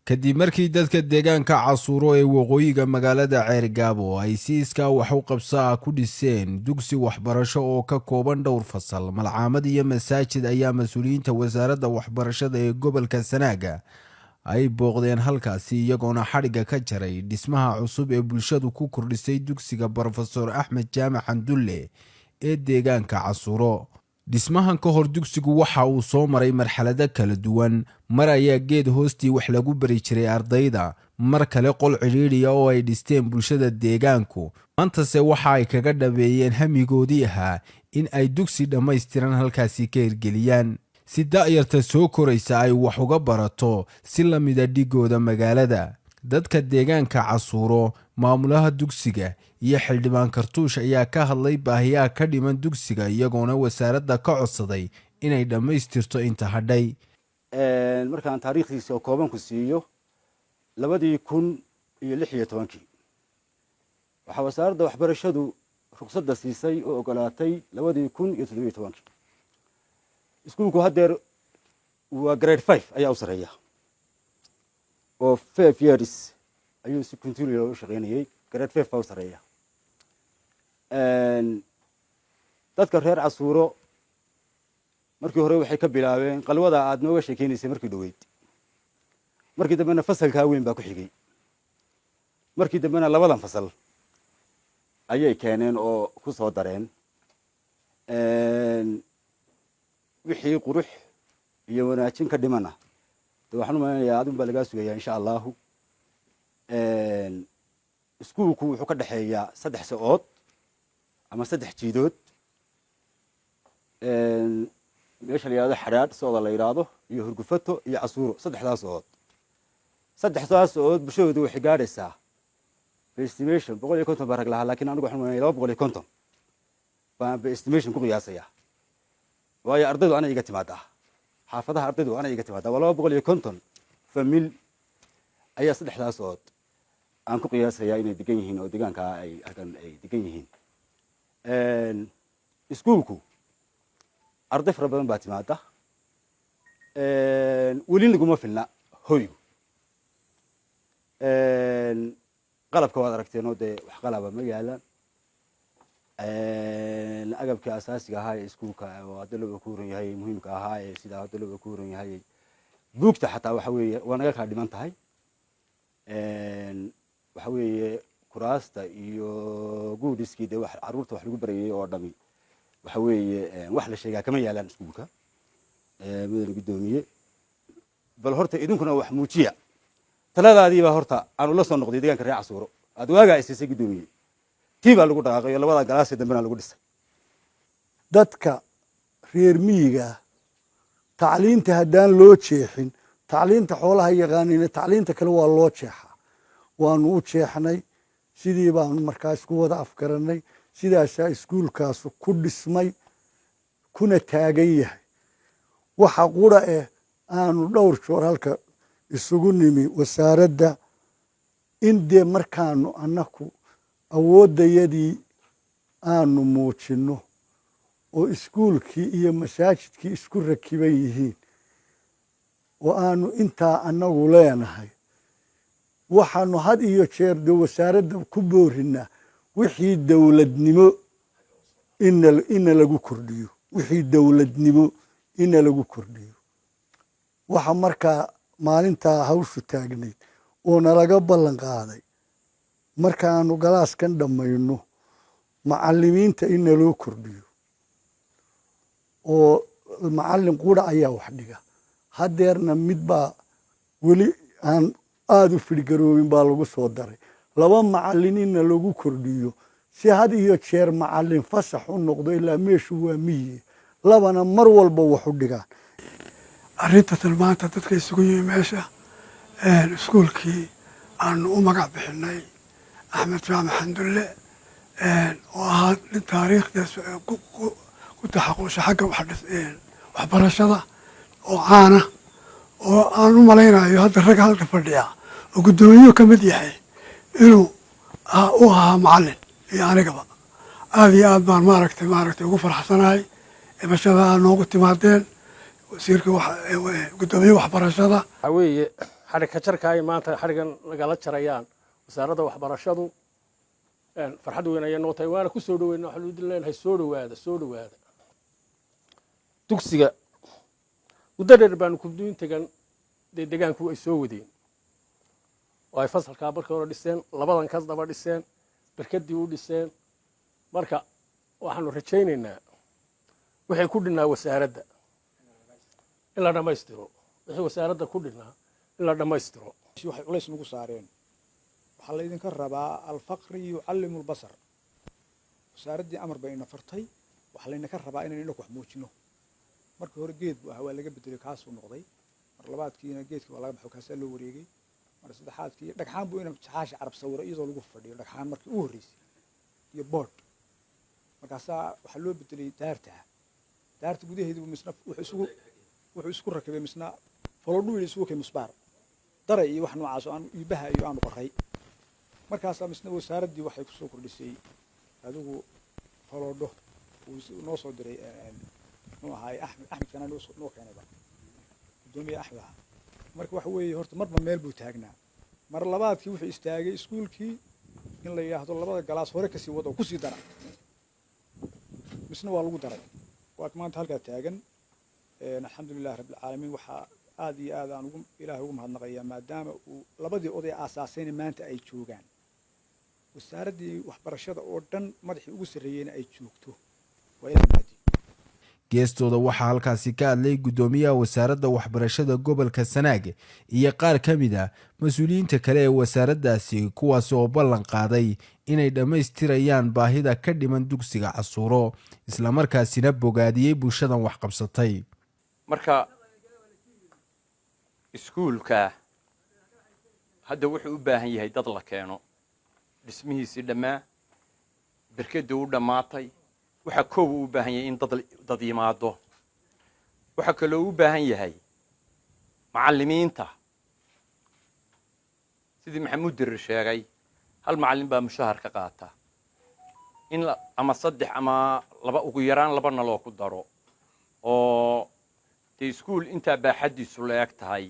kadib markii dadka deegaanka Casuuro ee waqooyiga magaalada Ceergaabo ay si iskaa wax u qabso ku dhiseen dugsi waxbarasho oo ka kooban dhowr fasal, malcaamad iyo masaajid ayaa mas'uuliyiinta wasaaradda waxbarashada ee gobolka Sanaaga ay booqdeen halkaasi iyagoona xadhiga ka jaray dhismaha cusub ee bulshadu ku kordhisay dugsiga Professor Axmed Jaamac Xandulle ee deegaanka Casuuro. dhismahan ka hor dugsigu waxa uu soo maray marxalado kala duwan, mar ayaa geed hoostii wax lagu bari jiray ardayda, mar kale qol cidhiidhiya oo ay dhisteen bulshada deegaanku. maantase waxa ay kaga dhabeeyeen hamigoodii ahaa in ay dugsi dhammaystiran halkaasi ka hirgeliyaan, si da'yarta soo koraysa ay wax uga barato si la mida dhigooda magaalada. dadka deegaanka Casuuro, maamulaha dugsiga iyo xildhibaan Kartuush ayaa ka hadlay baahiyaha ka dhiman dugsiga iyagoona wasaaradda ka codsaday inay dhammaystirto inta hadhay. markaan taariikhdiisa oo kooban ku siiyo 2016 waxa wasaaradda waxbarashadu ruqsadda siisay oo ogolaatay 2017 iskuulku hadeer waa grade 5 ayaa u sareeya oo 5 years ayuu si continually u shaqeynayay. grade 5 baa u sareeya. dadka reer Casuuro markii hore waxay ka bilaabeen qalwada aad nooga sheekeynaysa markii dhaweyd, markii dambena fasalka weyn baa ku xigay, markii dambena labadan fasal ayay keeneen oo ku soo dareen. wixii qurux iyo wanaajin ka dhimana waxaan u maleynayaa aad baa laga sugayaa insha Allah. iskuulku wuxuu ka dhaxeeyaa 3 saacood ama 3 jiidood. meesha la yiraahdo xaraad soo la yiraahdo iyo Hurgufato iyo Casuuro 3 saacood. 3 saacood bulshadu waxay gaaraysaa estimation 150 barag laha, laakiin anigu waxaan u maleynayaa 250 baan estimation ku qiyaasaya. waayo ardaydu ana iga timaadaa xaafadaha ardaydu ana iga timaadaa 250 famil ayaa 3 saacood aan ku qiyaasaya inay degan yihiin oo deegaanka ay degan yihiin. iskuulku arday fara badan baa timaada. weli laguma filna hoygu. qalabka waad aragteen oo de wax qalaba ma yaalaan. agabka asaasiga ahaa ee iskuulka oo hadda loo kuuran yahay muhiimka ahaa ee sida hadda loo kuuran yahay buugta xataa waxa weeye waa naga ka dhiman tahay. waxa weeye kuraasta iyo guudiskii de wax caruurta wax lagu barayay oo dhami waxa weeye wax la sheegaa kama yaalaan iskuulka. mudane gudoomiye bal horta idinkuna wax muujiya taladaadii baa horta aanu la soo noqday deegaanka reer Casuuro aad waaga isisay gudoomiye tiiba lagu dhaqaaqay labada galaas ee dambena lagu dhisay. dadka reer miyiga tacliinta hadaan loo jeexin, tacliinta xoolaha yaqaanina tacliinta kale waa loo jeexaa. waanu u jeexnay sidii baan markaas ku wada afgaranay, sidaas iskuulkaas ku dhismay kuna taagan yahay. waxa qura aanu dhowr joor halka isugu nimi wasaaradda in de markaanu annaku awoodayadii aanu muujino oo iskuulkii iyo masaajidkii isku rakiban yihiin oo aanu intaa annagu leenahay. waxaanu had iyo jeer de wasaaradda ku boorinaa wixii dawladnimo in lagu kordhiyo, wixii dawladnimo in lagu kordhiyo. waxa markaa maalintaa hawshu taagnayd oo nalaga ballan qaaday markaanu galaaskan dhammayno macallimiinta in loo kordhiyo oo macallin qura ayaa wax dhiga. hadeerna mid baa weli aan aad u fidgaroobin baa lagu soo daray 2 macallin in lagu kordhiyo si had iyo jeer macallin fasax u noqdo ilaa meeshu waa miyi labana mar walba wax u dhigaan. arrinta tilmaanta dadka isugu yimi meesha iskuulkii aan u magac bixinay Axmed Jaamac Xandulle oo ahaa taariikhdiisa ku taxaquusha xagga waxbarashada oo caana oo aan u malaynayo hadda rag halka fadhiya oo gudoomiye ka mid yahay inuu u ahaa macallin iyo anigaba. aad iyo aad baan maaragtay ugu faraxsanahay imashada noogu timaadeen wasiirka gudoomiye waxbarashada. weeye xarika jarka ay maanta xarigan nagala jarayaan wasaaradda waxbarashadu farxad weyn ayay noo tahay waana ku soo dhaweynaa waxaan u leenahay soo dhawaada dugsiga muddo dheer baanu ku duun tagan deegaanku ay soo wadeen oo ay fasalka markii hore dhiseen labadan ka daba dhiseen barkadii u dhiseen marka waxaanu rajaynaynaa waxay ku dhinaa wasaaradda in la dhammaystiro wixii wasaaradda ku dhinaa in la dhammaystiro waxay culays nagu saareen waxaa laydinka rabaa alfaqri yucallimu albasar wasaaraddii amar bay ina fartay waxaa laydinka rabaa inaynu inaku wax muujino markii hore geed buu ahaa waa laga bedelay kaasuu noqday mar labaadkiina geedkii waa laga baxo kaasaa loo wareegay mar saddexaadkii dhagxaan buu ina saxaashi carab sawiro iyadoo lagu fadhiyo dhagxaan markii u horreysay iyo boodh markaasaa waxaa loo bedelay daarta gudaheedu misna wuxuu isku rakibay misna folodhu isugu kay musbaar daray iyo wax noocaas oo aan iibaha iyo aanu qoray markaasaa misna wasaaraddii waxay kusoo kordhisay adigu folodho uu noo soo diray noo ahaay axmed kana noo keenayba gudoomiye axmed aha marka waxa weeye horta marba meel buu taagnaa mar labaadkii wuxuu istaagay iskuulkii in la yidhaahdo labada galaas hore kasii wada oo kusii dara misna waa lagu daray waa maanta halkaa taagan alxamdulilahi rabbilcaalamiin waxaa aad iyo aad aan ilaahay ugu mahadnaqayaa maadaama uu labadii oday aasaasayna maanta ay joogaan wasaaraddii waxbarashada oo dhan madaxii ugu sarreeyeyna ay joogto waa ilaah mahadi geestooda waxaa halkaasi ka hadlay guddoomiyaha wasaaradda waxbarashada gobolka Sanaag iyo qaar ka mid ah mas-uuliyiinta kale ee wasaaraddaasi kuwaas oo ballan qaaday inay dhammaystirayaan baahida ka dhiman dugsiga Casuuro isla markaasina bogaadiyey bulshadan wax qabsatay marka iskuulka hadda wuxuu u baahan yahay dad la keeno dhismihiisii dhammaa barkadii u dhammaatay waxa koow u baahan yahay in dad yimaado waxa kale uu u baahan yahay macallimiinta sidii maxamuud dirir sheegay hal macallin baa mushahar ka qaata in ama saddex ama laba ugu yaraan labana loo ku daro oo iskuul inta baaxadiisu la eg tahay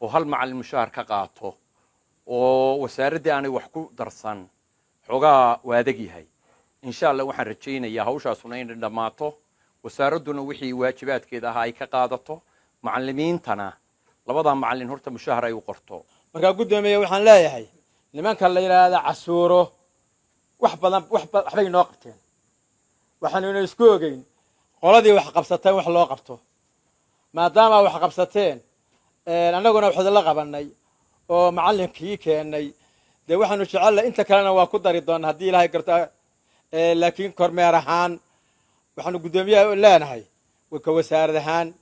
oo hal macallin mushahar ka qaato oo wasaaradda aanay wax ku darsan xogaa waa adag yahay إن شاء الله وحن رجينا يا هوشة صنعين الدماتو وساردنا وحي واجبات كده هاي كقادته معلمين تنا لبضع معلم هرت مشاهرة يقرطو مركا قدامي وحن لا يحي لمن كان ليلة هذا عسوره وحبي ناقتين وحن ينسكوجين قلدي وحقبستين وحلا قبته ما دام وحقبستين أنا قلنا وحد الله قبلني ومعلم كيك إني ده وحن نشعل أنت كلنا وقدر يضان هدي لهاي قرطة لكن كرمير هان وحنا قدامي لا نهاي وكوسار هان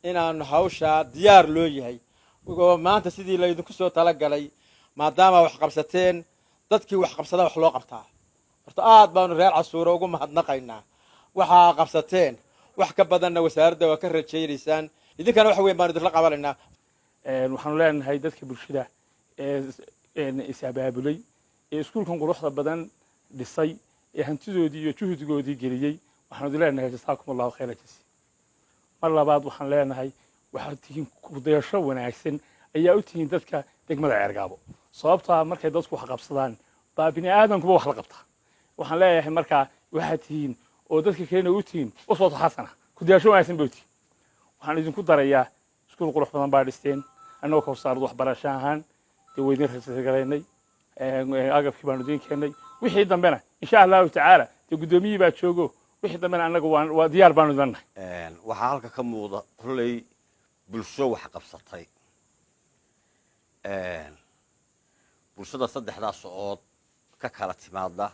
إن أنا هوشة ديار لوجي وما أنت سيدي لا يدكسو تلقى لي ما دام وحقبستين ضدك وحقبستين وحلو قبتها ارتقاد بانو ريال عصورة وقوم هدنقينا وحقبستين وحكبدنا وسار ده وكرر شيء لسان إذا كانوا حوين بانو دفلق قبلنا وحنا لان هاي ضدك بالشدة إسابة بلي سكولكم قروح بدن للصي hantidoodii iyo juhdigoodii geliyay waxaan leenahay jazaakumullahu khayran jazaa mar labaad waxaan leenahay waxaad tihiin kudaysho wanaagsan ayaa u tihiin dadka degmada Ceergaabo sababta markay dadku wax qabsadaan baa bini aadamkuba wax la qabtaa waxaan leeyahay markaa waxaad tihiin oo dadka kale u tihiin usoo taxasana kudaysho wanaagsan baa tihiin waxaan idinku darayaa iskuul qurux badan baa dhisteen anoo ka saardo waxbarasho ahaan weydin raasagaynay agabkii baan idin keenay wixii dambena إن شاء الله تعالى تقدمي باتشوجو وحدة من أنا جوان وديار بانو ذنه. وحالك كم موضة كلي بالشو حقب سطحي. بالشدة صدق هذا الصوت ككرت مادة.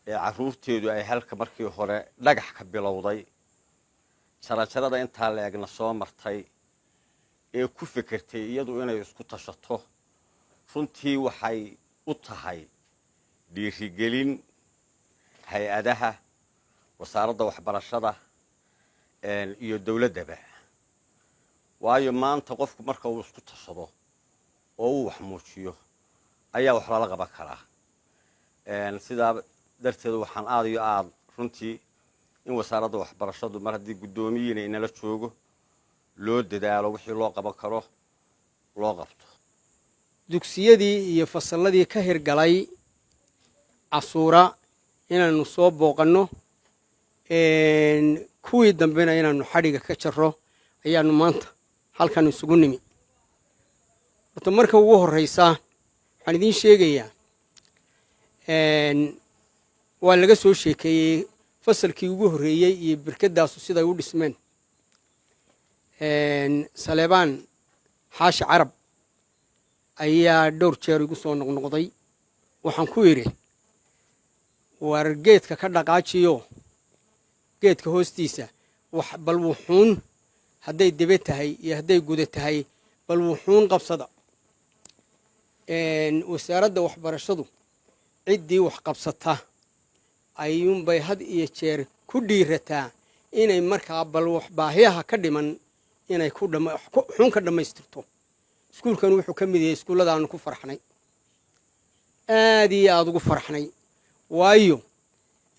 عروتي دو أي هالك مركي خورة نجح كبلوضي. شرا ده أنت على أجن الصوم مرتي. كيف فكرتي يدو أنا يسكت شطه. فنتي وحي وطهي. dhiirigelin hay-adaha wasaaradda waxbarashada iyo dawladdaba waayo maanta qofku marka uu isku tashado oo uu wax muujiyo ayaa wax lala qaban karaa sidaa darteed waxaan aad iyo aad runtii in wasaaradda waxbarashadu mar haddii guddoomiyiina inala joogo loo dadaalo wixii loo qaban karo loo qabto dugsiyadii iyo fasalladii ka hirgalay casuura inaannu soo booqanno kuwii dambena inaannu xadhiga ka jarro ayaannu maanta halkan isugu nimi horta marka ugu horraysa waxaan idiin sheegayaa waa laga soo sheekeeyey fasalkii ugu horreeyey iyo berkaddaasu siday u dhismeen saleebaan xaashi carab ayaa dhowr jeer igu soo noqnoqday waxaan ku idhi war geedka ka dhaqaajiyo geedka hoostiisa bal wuxuun hadday debe tahay iyo hadday guda tahay bal wuxuun qabsada wasaaradda waxbarashadu ciddii wax qabsata ayuunbay had iyo jeer ku dhiirataa inay markaa bal wax baahiyaha ka dhiman inay xun ka dhammaystirto iskuulkan wuxuu ka mid yahay iskuulladaannu ku farxnay aad iyo aad ugu farxnay waayo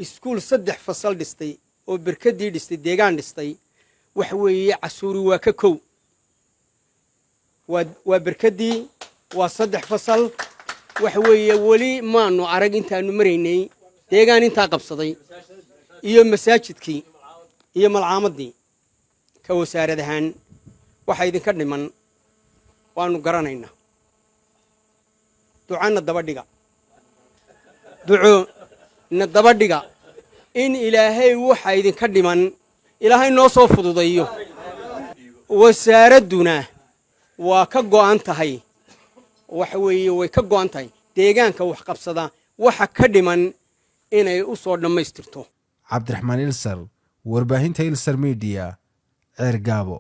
iskuul 3 fasal dhistay oo berkaddii dhistay deegaan dhistay waxa weeye casuuri waa ka kow waa berkaddii waa 3 fasal waxa weeye weli maanu arag intaannu maraynay deegaan intaa qabsaday iyo masaajidkii iyo malcaamadii ka wasaarad ahaan waxa idinka dhiman waanu garanaynaa ducana dabadhiga duco na dabadhiga in ilaahay waxa idinka dhiman ilaahay noo soo fududayo wasaaradduna waa ka go'an tahay waxa weeye way ka go'an tahay deegaanka wax qabsada waxa ka dhiman inay u soo dhammaystirto cabdiraxmaan ilsar warbaahinta ilsar media ceergaabo